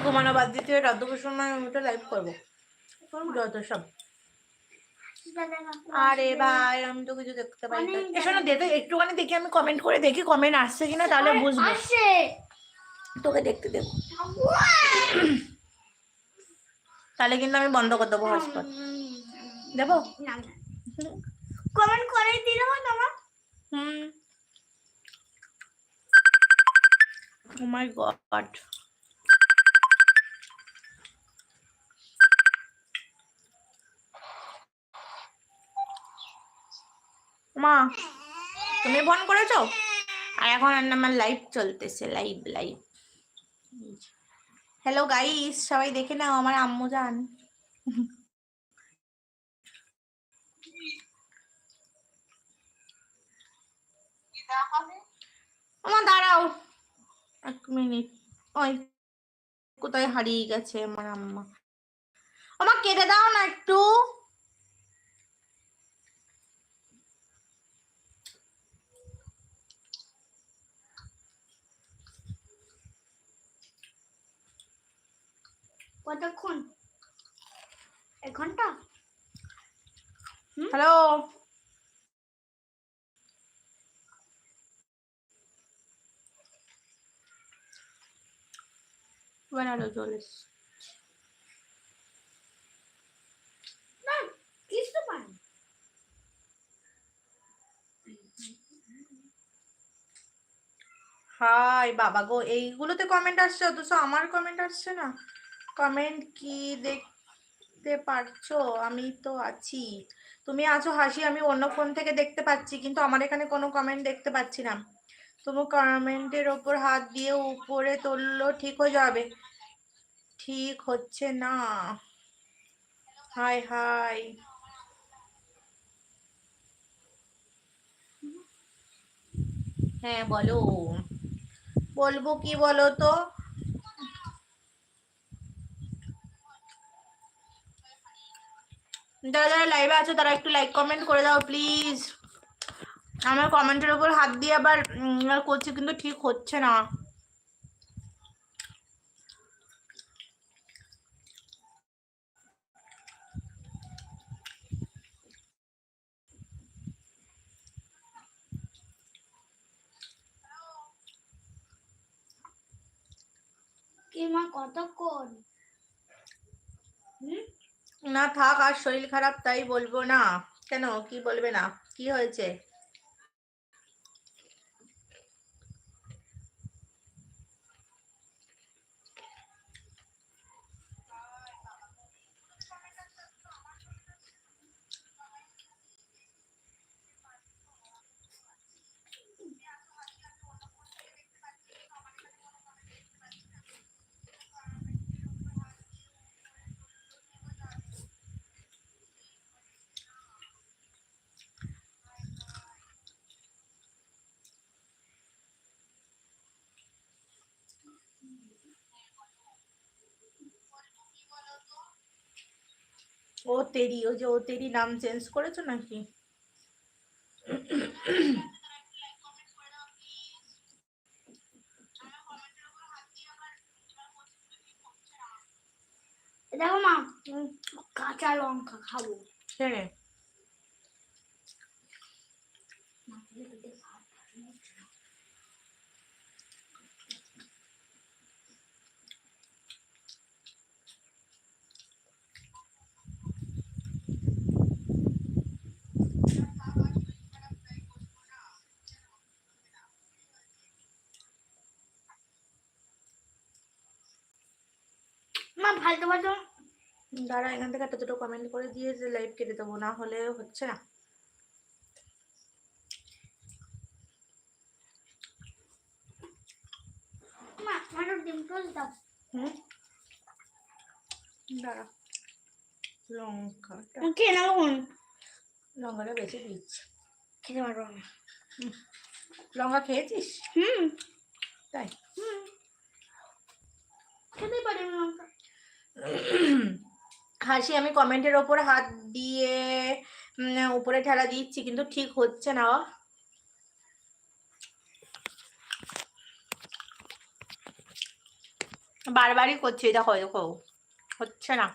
ঘুমানো বাদ দিতে রাত দুপুর সময় উঠে লাইভ করবো যত সব। আরে ভাই আমি তো কিছু দেখতে পাই না। এসো না দেখে একটুখানি দেখি, আমি কমেন্ট করে দেখি কমেন্ট আসছে কিনা, তাহলে বুঝবো। তোকে দেখতে দেবো, তাহলে কিন্তু আমি বন্ধ করে দেবো হটস্পট। দেবো কমেন্ট করে দিলাম তোমার। ও মাই গড, মা তুমি ফোন করেছো? আর এখন আমার লাইভ চলতেছে, লাইভ লাইভ। হ্যালো গাইস, সবাই দেখে নাও আমার আম্মু জান। আমার দাঁড়াও এক মিনিট, ওই কোথায় হারিয়ে গেছে আমার আম্মা। আমার কেটে দাও না একটু। কতক্ষণ? 1 ঘন্টা? হ্যালো বানালো চলে না কিছু পাই। হাই বাবা গো, এইগুলোতে কমেন্ট আসছে অথচ আমার কমেন্ট আসছে না। কমেন্ট কি দেখতে পারছো? আমি তো আছি, তুমি আছো হাসি, আমি অন্য ফোন থেকে দেখতে পাচ্ছি, কিন্তু আমার এখানে কোনো কমেন্ট দেখতে পাচ্ছি না। তুমি কমেন্টের ওপর হাত দিয়ে উপরে তুললো ঠিক হয়ে যাবে। ঠিক হচ্ছে না। হাই হাই, হ্যাঁ বলো, বলবো কি বলো তো। যারা যারা লাইভে আছো তারা একটু লাইক কমেন্ট করে দাও প্লিজ। আমার কমেন্টের উপর হাত দিয়ে আবার করছি, কিন্তু ঠিক হচ্ছে না। কি মা কতক্ষণ? না থাক, আর শরীর খারাপ তাই বলবো না। কেন, কি বলবে না, কি হয়েছে? ও তেরি, ওই যে ও তেরি নাম চেঞ্জ করেছো নাকি? দেখো মা, কাঁচা লঙ্কা খাবো। ছেড়ে মা ফালতু ফালতু। দাঁড়া, এখান থেকে একটা দুটো কমেন্ট করে দিয়ে যে লাইভ কেটে দেবো, না হলে হচ্ছে না। মা আমার ডিম টোস্ট দাও। দাঁড়া, লঙ্কাটা কে না কোন লঙ্কাটা বেশি দিচ্ছি। খেতে পারবো না। লঙ্কা খেয়েছিস? তাই খেতে পারি না লঙ্কা। হাসি, আমি কমেন্টের ওপর হাত দিয়ে উপরে ঠেলা দিচ্ছি, কিন্তু ঠিক হচ্ছে না। বারবারই করছি, দেখো দেখো হচ্ছে না।